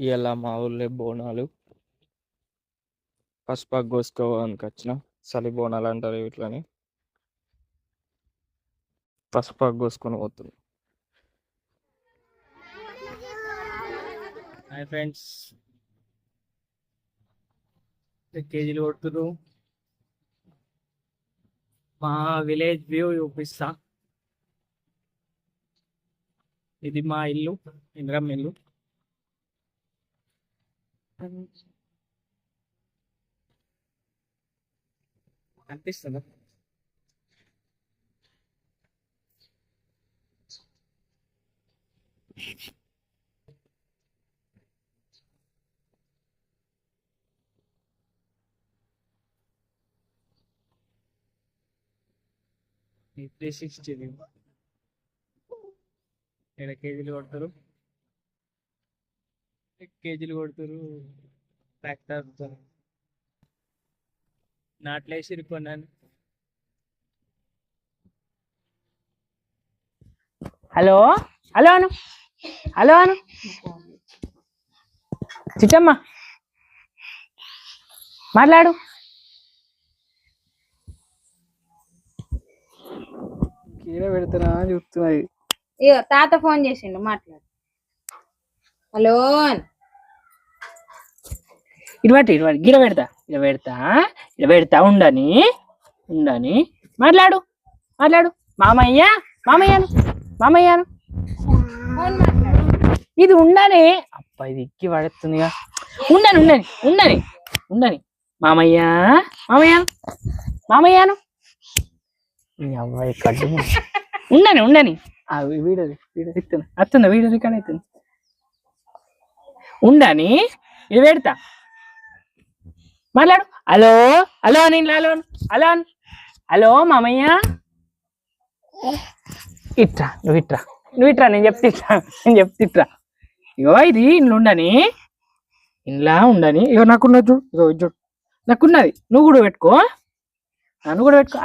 ఇవాళ మా ఊళ్ళో బోనాలు పసుపాకు కోసుకోవడానికి వచ్చిన. చలి బోనాలు అంటారు వీటిని. పసుపాకు కోసుకొని పోతున్నాం. హాయ్ ఫ్రెండ్స్, కేజీలు కొడుతురు. మా విలేజ్ వ్యూ చూపిస్తా. ఇది మా ఇల్లు, ఇంద్రం ఇల్లు. కనిపిస్తుందా? ఈ 360 ఇక్కడ కేజీలు కొడతారు. ట్రాక్టర్ నాట్లేసి కొన్నాను. హలో హలో అను హలో అను చిట్టమ్మ మాట్లాడు. కీర పెడతారా అని చూస్తున్నాయి. ఇగో తాత ఫోన్ చేసిండు, మాట్లాడు. హలో ఇటువంటి గిర పెడతా ఉండని మాట్లాడు. మామయ్యను ఫోన్ మాట్లాడు. ఇది ఉండని. అబ్బా ఇది ఎక్కి పడుతుందిగా. ఉండని మామయ్యను ఈ అబ్బాయి కట్టు. ఉండని వీడియో వస్తుందా? వీడియో రికార్డ్ అవుతుంది. ఉండని ఇది పెడతా. మాట్లాడు. హలో హలో మామయ్య. నువ్వు ఇట్రా నేను చెప్తిట్రా. ఇగో ఇది ఇంట్లో ఉండని. ఇగో నాకున్నది చూడు. ఇగో ఇది చూడు నాకున్నది. నువ్వు కూడా పెట్టుకో.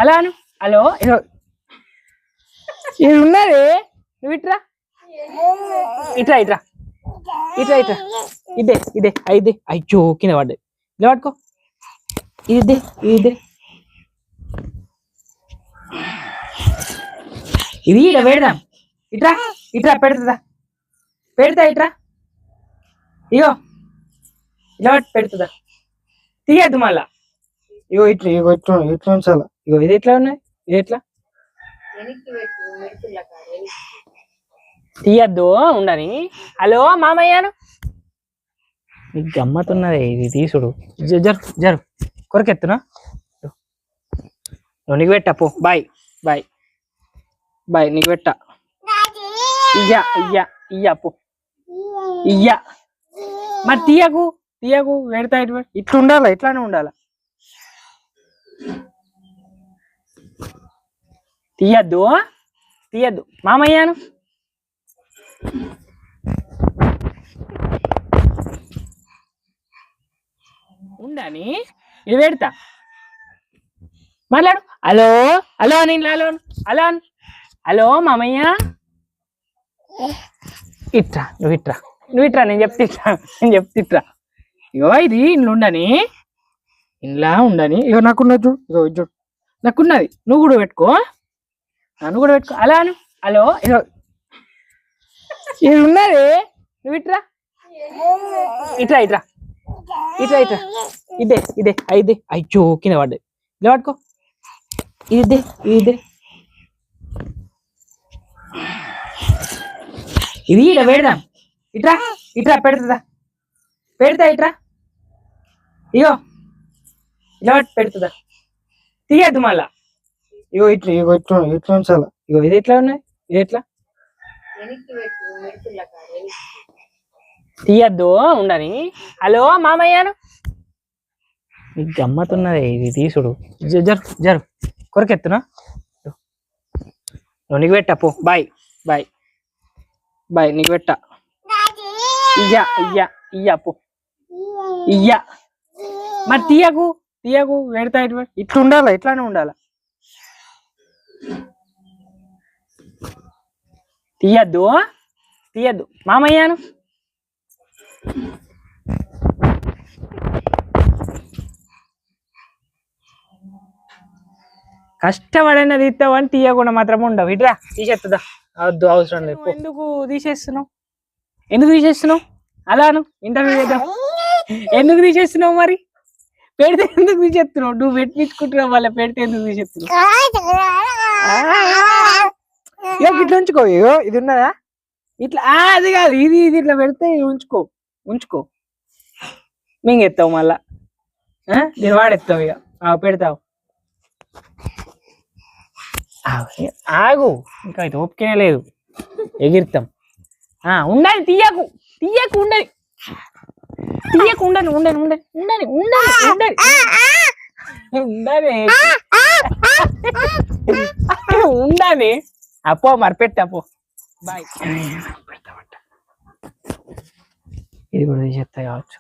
అలా అను. హలో ఇగో ఇది ఉన్నది. నువ్వు ఇట్రా. ఇదే అయ్యో కింద పడ్డది. ఇలా పట్టుకో. ఇది ఇలా పెడదాం. ఇట్రా పెడతా ఇట్రా. ఇగో ఇలా పెడుతుందా? తీయద్దు మళ్ళా. ఇగో ఇట్లా ఉంచాలా. ఇగో ఇది ఎట్లా ఉన్నాయి. ఇది ఎట్లా తీయద్దు ఉండని. హలో మామయ్యను నీకు గమ్మతున్నది. ఇది తీసుడు. జరు కొరకెత్తునా. నువ్వు నీకు పెట్టా పో. బాయ్ నీకు పెట్టా. ఇయ్యా పో. మరి తీయకు పెడతా. ఇట్లా ఉండాలా, ఇట్లానే ఉండాలా. తీయద్దు మామయ్యను. ఉండని ఇది పెడతా. మాట్లాడు. హలో హలో మామయ్య. నువ్వు ఇట్రా నేను చెప్తిట్రా. ఇగో ఇది ఇంట్లో ఉండని. ఇగో నాకున్నది చూడు. ఇగో ఇది చూడు నాకున్నది. నువ్వు కూడా పెట్టుకో. అలా అను. హలో ఇగో ఇది ఉన్నది. నువ్వు ఇట్రా. ఇదే అయ్యో కింద పడ్డది. ఇలా పట్టుకో. ఇది ఇలా పెడదాం. ఇట్రా పెడతా ఇట్రా. ఇగో ఇలా పెడుతుందా? తీయద్దు మళ్ళా. ఇగో ఇట్లా ఉంచాలా. ఇగో ఇది ఎట్లా ఉన్నాయి. ఇది ఎట్లా తీయద్దు ఉండని. హలో మామయ్యను నీకు గమ్మతున్నది. ఇది తీసుడు. జరు కొరకెత్తునా. నువ్వు నీకు పెట్టా పో. బాయ్ నీకు పెట్టా. ఇయ్యా పో. మరి తీయకు పెడతా. ఇట్లా ఉండాలా, ఇట్లానే ఉండాలా. తీయద్దు మామయ్యను కష్టపడైనా తీస్తావని తీయకుండా మాత్రం ఉండవు. ఇట్రా తీసేస్తుందా? వద్దు, అవసరం లేదు. ఎందుకు తీసేస్తున్నావు? ఎందుకు తీసేస్తున్నావు? అలాను ఇంటర్వ్యూ చేద్దాం. ఎందుకు తీసేస్తున్నావు మరి? పెడితే ఎందుకు తీసేస్తున్నావు? నువ్వు పెట్టించుకుంటున్నావు, వాళ్ళ పెడితే ఎందుకు తీసేస్తున్నావు? ఇట్లా ఉంచుకో. ఇగో ఇది ఉన్నదా ఇట్లా, అది కాదు, ఇది ఇది ఇట్లా పెడితే ఉంచుకో, ఉంచుకో. మింగెత్తావు మళ్ళా, నేను వాడెత్తావు. ఇక పెడతావు. ఆగు, ఇంకా అయితే ఓపికనే లేదు. ఎగిరిస్తాం. ఉండాలి, తీయకు తీయకు, ఉండని తీయకు, ఉండని ఉండని ఉండని ఉండని ఉండని ఉండని ఉండని ఉండని. అప్పో మరి పెట్టపో. బాయ్. ఇది కూడా తీసేస్తా కావచ్చు.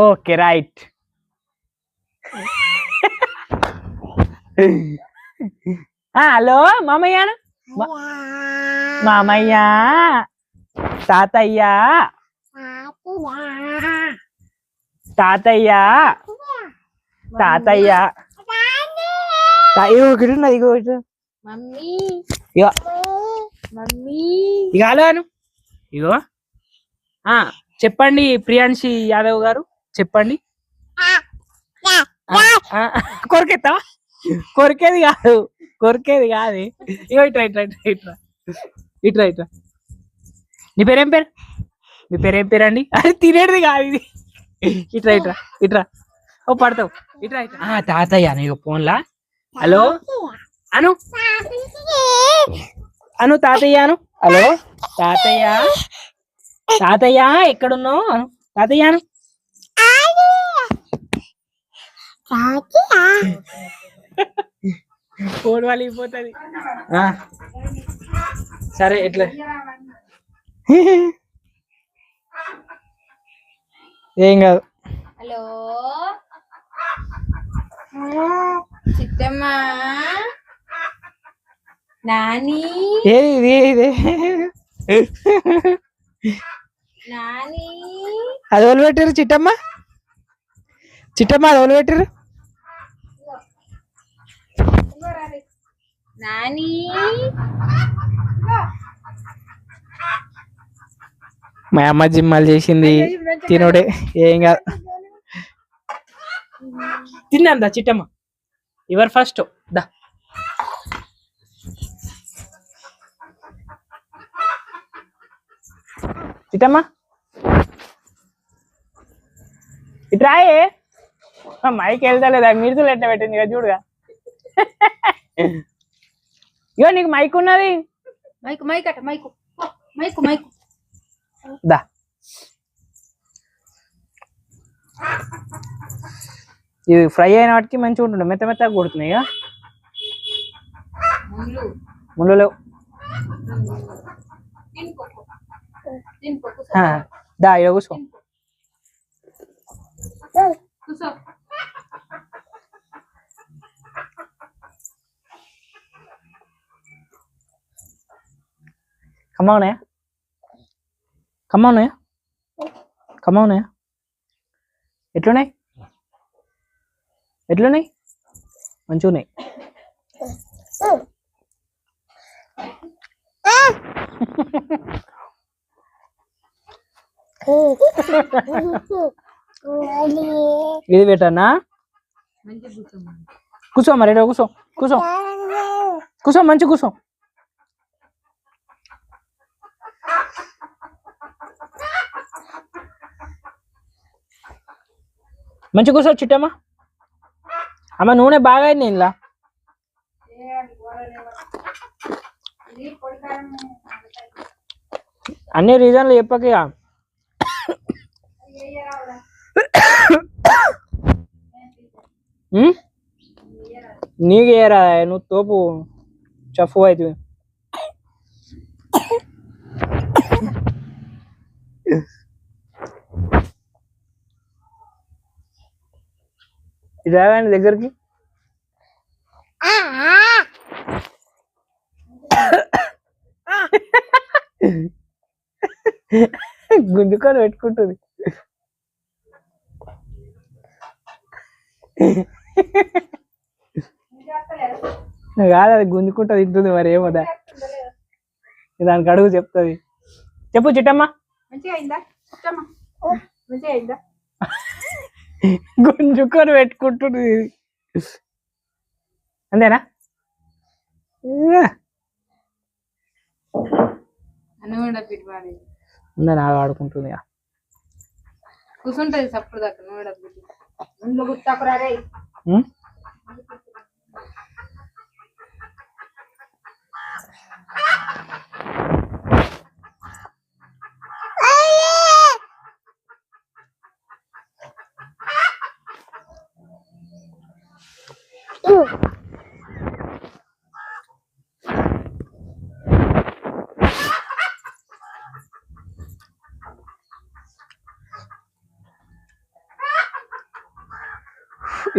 Okay right. హలో మామయ్య, మామయ్య, తాతయ్య, తాతయ్య, తాతయ్య. ఇగో ఇక్కడ ఉన్నది, ఇగో ఇటు. మమ్మీ ఇగో మమ్మీ. ఇక హలో ఇగో. చెప్పండి ప్రియాంశి యాదవ్ గారు, చెప్పండి. కొరికెత్తావా? కొరికేది కాదు, కొరికేది కాదు. ఇగో ఇట్రా ఇట్రా ఇట్రా ఇట్రా ఇట్రా ఇట్రా. నీ పేరేం పేరు? మీ పేరేం పేరు అండి? అది తినేది కాదు ఇది. ఇట్రా ఇట్రా ఇట్రా. ఓ పడతావు. ఇట్రా ఇట్రా. తాతయ్య నీకు ఫోన్లా. హలో అను, అను తాతయ్య, అను. హలో తాతయ్య, తాతయ్య ఎక్కడున్నావు? అను తాతయ్య, అను. ఫోన్ వాళ్ళిపోతుంది. సరే ఎట్లా, ఏం కాదు. హలో చిట్టమ్మా, నాని, ఏది ఇది నాని. అది వాళ్ళు పెట్టారు చిట్టమ్మ, చిట్టమ్మ అది వాళ్ళు పెట్టారు. నాని మా అమ్మ జిమ్మలు చేసింది, తినోడే, ఏం కాదు. తిన్నాందా చిట్టమ్మ? ఎవరు ఫస్ట్? దా చిట్టమ్మ ఇట్రాయే. మైక్ వెళ్తలేదా? మిర్చులు ఎట్లా పెట్టింది కదా చూడుగా. ఇగో నీకు మైక్ ఉన్నది. మైకు మైక్ అట, మైకు మైకు మైకు. దా ఇవి ఫ్రై అయిన వాటికి మంచిగా ఉంటుండే, మెత్త మెత్తగా కొడుతున్నాయి. ఇక ముళ్ళు లేవు. దా ఇక కూర్చో. కమ్మవున్నాయా? కమ్మవున్నాయా? కమ్మవున్నాయా? ఎట్లున్నాయి? ఎట్లున్నాయి? మంచిగా ఉన్నాయి. ఇది పెట్టన్నా? కూర్చో మరి, కూర్చో కూర్చో కూర్చో, మంచి కూర్చో. మంచి కూర్చో చిట్టమ్మ. అమ్మ నూనె బాగా అయింది ఇంట్లో. అన్ని రీజన్లు చెప్పక. నీకు ఏరా, నువ్వు తోపు చఫు అవుతుంది. ఇది రాగానే దగ్గరికి. గుంజుకొని పెట్టుకుంటుంది. కాదు అది గుంజుకుంటా తింటుంది మరి ఏమోదా. దానికి అడుగు చెప్తుంది. చెప్పు చిట్టమ్మ. గుంజుకొని పెట్టుకుంటుంది. అంతేనా? ఉందా నాకు ఆడుకుంటుంది. కూర్చుంటది సప్పుడు దాకా.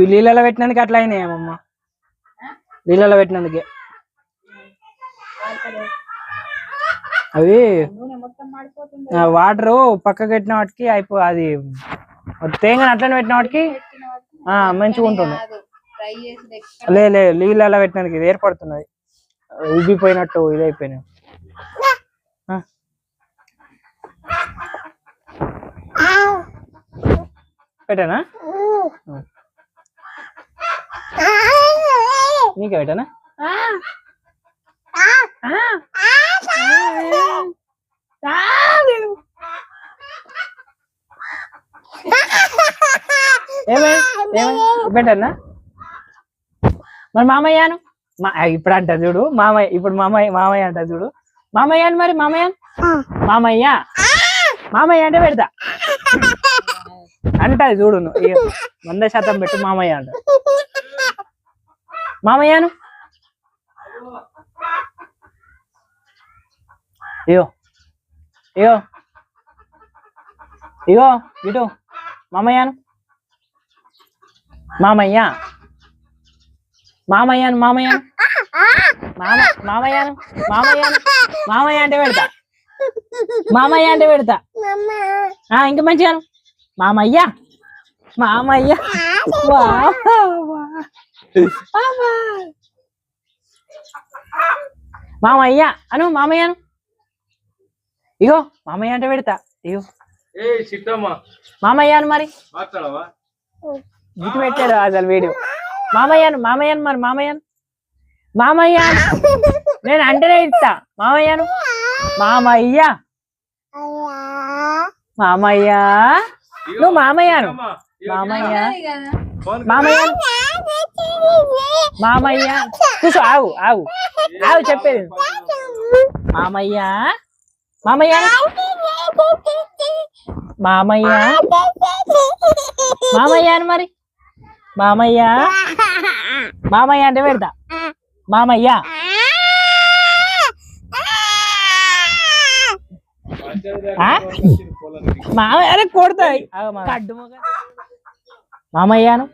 ఈ నీళ్ళలో పెట్టినందుకు అట్లా అయినాయేమమ్మ. నీళ్ళలో పెట్టినందుకే అవి వాటర్ పక్కకు పెట్టిన వాటికి అది తేంగని అట్లనే పెట్టిన వాటికి మంచిగా ఉంటుంది. లే నీళ్ళలో పెట్టినందుకు ఇది ఏర్పడుతున్నది. ఉబ్బిపోయినట్టు ఇదైపోయినాయి. పెట్టానా? నీకే పెట్టానా? పెట్టానా? మరి మామయ్యాను ఇప్పుడు అంట చూడు. మామయ్య ఇప్పుడు మామయ్య అంట చూడు. మామయ్యాను మరి మామయ్య అంటే పెడతా అంటది చూడు. 100% పెట్టు మామయ్య అంట. మామయ్యాను ఇగో ఇటు మామయ్యాను మామయ్య అంటే పెడతా. ఇంకా మంచిగాను మామయ్య అను మామయ్యను. ఇగో మామయ్య అంటే పెడతా. ఇగో మామయ్యను మరి ఇటు పెట్టాడు అసలు వీడియో. మామయ్యను మరి మామయ్య నేను అంటేనే ఇస్తా. మామయ్యను మామయ్య నువ్వు మామయ్యను మామయ్య కూర్చో. ఆగు చెప్పేది. మామయ్య అని మరి మామయ్య అంటే పెడతా. మామయ్య మామయ్య కొడతాయి. మామయ్యను